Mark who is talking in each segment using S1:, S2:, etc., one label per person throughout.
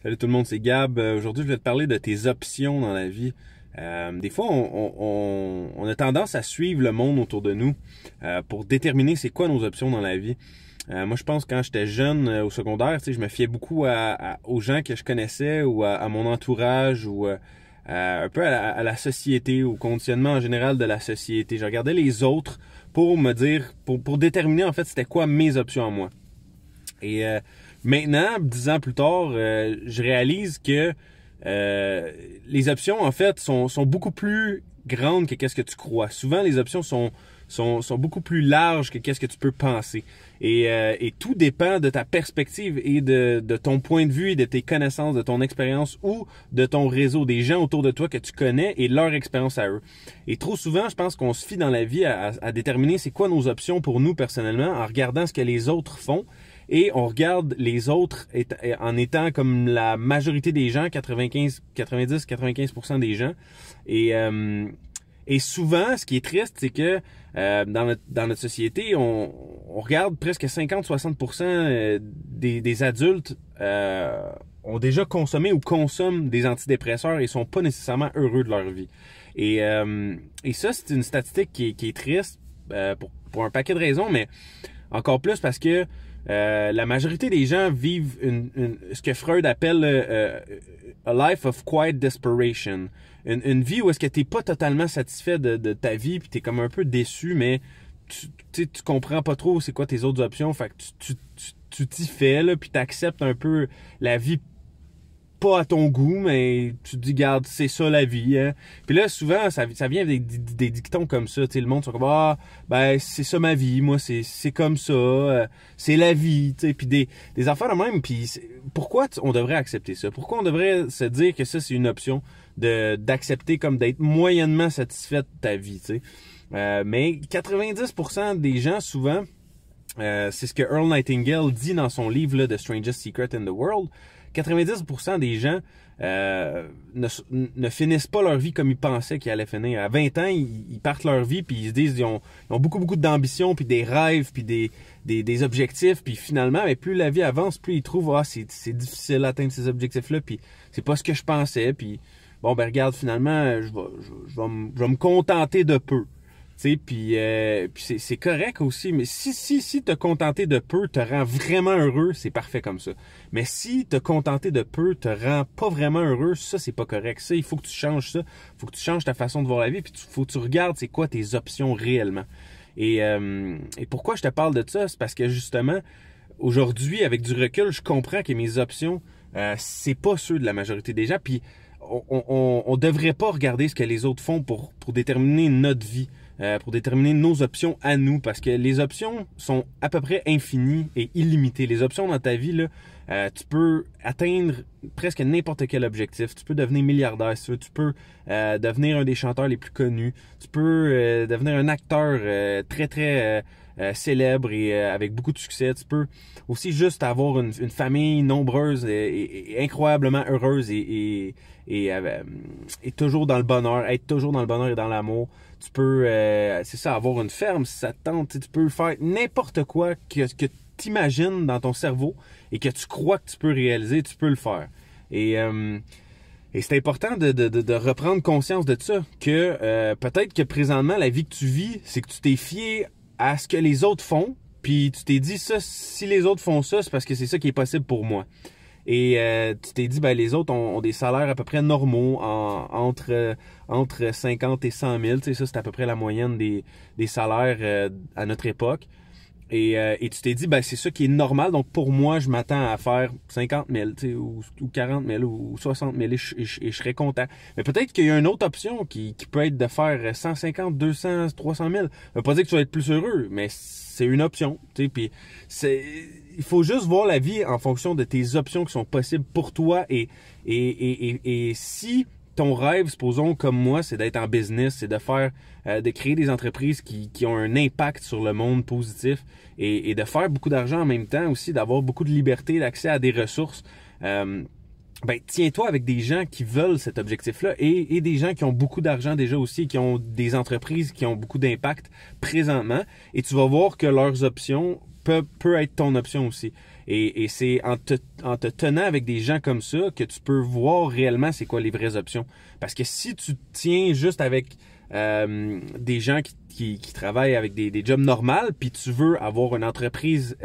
S1: Salut tout le monde, c'est Gab. Aujourd'hui, je vais te parler de tes options dans la vie. Des fois, on a tendance à suivre le monde autour de nous pour déterminer c'est quoi nos options dans la vie. Moi, je pense que quand j'étais jeune au secondaire, tu sais, je me fiais beaucoup aux gens que je connaissais ou à mon entourage ou un peu à la société, au conditionnement en général de la société. Je regardais les autres pour me dire, pour déterminer en fait c'était quoi mes options à moi. Et maintenant, 10 ans plus tard, je réalise que les options, en fait, sont beaucoup plus grandes que qu'est-ce que tu crois. Souvent, les options sont beaucoup plus larges que qu'est-ce que tu peux penser. Et tout dépend de ta perspective et de ton point de vue et de tes connaissances, de ton expérience ou de ton réseau, des gens autour de toi que tu connais et leur expérience à eux. Et trop souvent, je pense qu'on se fie dans la vie à déterminer c'est quoi nos options pour nous personnellement en regardant ce que les autres font. Et on regarde les autres en étant comme la majorité des gens, 90-95% des gens. Et souvent, ce qui est triste, c'est que dans notre société, on regarde presque 50-60% des adultes ont déjà consommé ou consomment des antidépresseurs et sont pas nécessairement heureux de leur vie. Et ça, c'est une statistique qui est triste pour un paquet de raisons, mais encore plus parce que la majorité des gens vivent ce que Freud appelle a life of quiet desperation. Une vie où est-ce que t'es pas totalement satisfait de ta vie, puis t'es comme un peu déçu, mais tu comprends pas trop c'est quoi tes autres options, fait que tu t'y fais, là, puis t'acceptes un peu la vie pas à ton goût, mais tu te dis, garde, c'est ça la vie, hein. Puis là, souvent, ça vient avec des dictons comme ça, tu sais, le monde sont comme, ah, ben, c'est ça ma vie, moi, c'est comme ça, c'est la vie, tu sais, puis des affaires de même, puis pourquoi on devrait accepter ça? Pourquoi on devrait se dire que ça, c'est une option d'accepter comme d'être moyennement satisfait de ta vie, tu sais? Mais 90% des gens, souvent, c'est ce que Earl Nightingale dit dans son livre là, The Strangest Secret in the World. 90% des gens ne finissent pas leur vie comme ils pensaient qu'ils allaient finir. À 20 ans, ils partent leur vie puis ils se disent ils ont beaucoup d'ambition puis des rêves puis des objectifs puis finalement, mais plus la vie avance, plus ils trouvent c'est difficile d'atteindre ces objectifs-là puis c'est pas ce que je pensais puis bon ben regarde finalement je vais me contenter de peu. Tu sais, puis c'est correct aussi, mais si te contenter de peu te rend vraiment heureux, c'est parfait comme ça. Mais si te contenter de peu te rend pas vraiment heureux, ça c'est pas correct. Ça, il faut que tu changes ça. Il faut que tu changes ta façon de voir la vie, puis faut que tu regardes c'est quoi tes options réellement. Et pourquoi je te parle de ça, c'est parce que justement, aujourd'hui, avec du recul, je comprends que mes options, c'est pas ceux de la majorité des gens, puis on devrait pas regarder ce que les autres font pour déterminer notre vie. Pour déterminer nos options à nous, parce que les options sont à peu près infinies et illimitées. Les options dans ta vie, là, tu peux atteindre presque n'importe quel objectif. Tu peux devenir milliardaire si tu veux. Tu peux devenir un des chanteurs les plus connus. Tu peux devenir un acteur très célèbre et avec beaucoup de succès. Tu peux aussi juste avoir une famille nombreuse et incroyablement heureuse et toujours dans le bonheur, être toujours dans le bonheur et dans l'amour. Tu peux, c'est ça, avoir une ferme si ça te tente. Tu peux faire n'importe quoi que tu imagines dans ton cerveau et que tu crois que tu peux réaliser, tu peux le faire. Et c'est important de reprendre conscience de ça, que peut-être que présentement, la vie que tu vis, c'est que tu t'es fié à ce que les autres font, puis tu t'es dit ça, si les autres font ça, c'est parce que c'est ça qui est possible pour moi. Et tu t'es dit, ben les autres ont des salaires à peu près normaux, entre 50 et 100 000. Tu sais, ça, c'est à peu près la moyenne des salaires à notre époque. Et tu t'es dit, ben c'est ça qui est normal. Donc pour moi, je m'attends à faire 50 000, tu sais, ou 40 000 ou 60 000 et je serais content. Mais peut-être qu'il y a une autre option qui peut être de faire 150, 200, 300 000. Ça veut pas dire que tu vas être plus heureux, mais c'est une option. Tu sais, puis il faut juste voir la vie en fonction de tes options qui sont possibles pour toi et si ton rêve, supposons comme moi, c'est d'être en business, c'est de créer des entreprises qui ont un impact sur le monde positif et de faire beaucoup d'argent en même temps aussi, d'avoir beaucoup de liberté, d'accès à des ressources. Ben tiens-toi avec des gens qui veulent cet objectif-là et des gens qui ont beaucoup d'argent déjà aussi, qui ont des entreprises qui ont beaucoup d'impact présentement et tu vas voir que leurs options peut être ton option aussi. Et c'est en te tenant avec des gens comme ça que tu peux voir réellement c'est quoi les vraies options. Parce que si tu te tiens juste avec des gens qui travaillent avec des jobs normaux, puis tu veux avoir une entreprise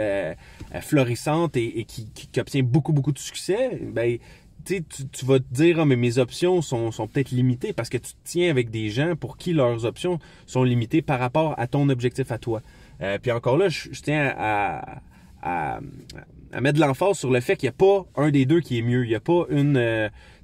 S1: florissante et qui obtient beaucoup de succès, ben tu vas te dire mais mes options sont peut-être limitées parce que tu te tiens avec des gens pour qui leurs options sont limitées par rapport à ton objectif à toi. Puis encore là, je tiens à mettre de l'emphase sur le fait qu'il n'y a pas un des deux qui est mieux. Il n'y a pas une...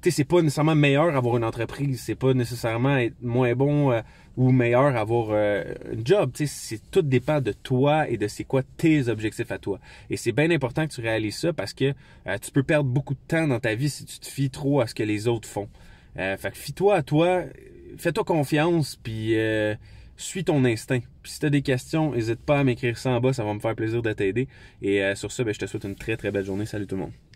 S1: tu sais, c'est pas nécessairement meilleur avoir une entreprise. C'est pas nécessairement être moins bon ou meilleur avoir un job. Tu sais, tout dépend de toi et de c'est quoi tes objectifs à toi. Et c'est bien important que tu réalises ça parce que tu peux perdre beaucoup de temps dans ta vie si tu te fies trop à ce que les autres font. Fait que fie-toi à toi, fais-toi confiance, puis... suis ton instinct. Puis si tu as des questions, n'hésite pas à m'écrire ça en bas, ça va me faire plaisir de t'aider. Et sur ça, je te souhaite une très belle journée. Salut tout le monde.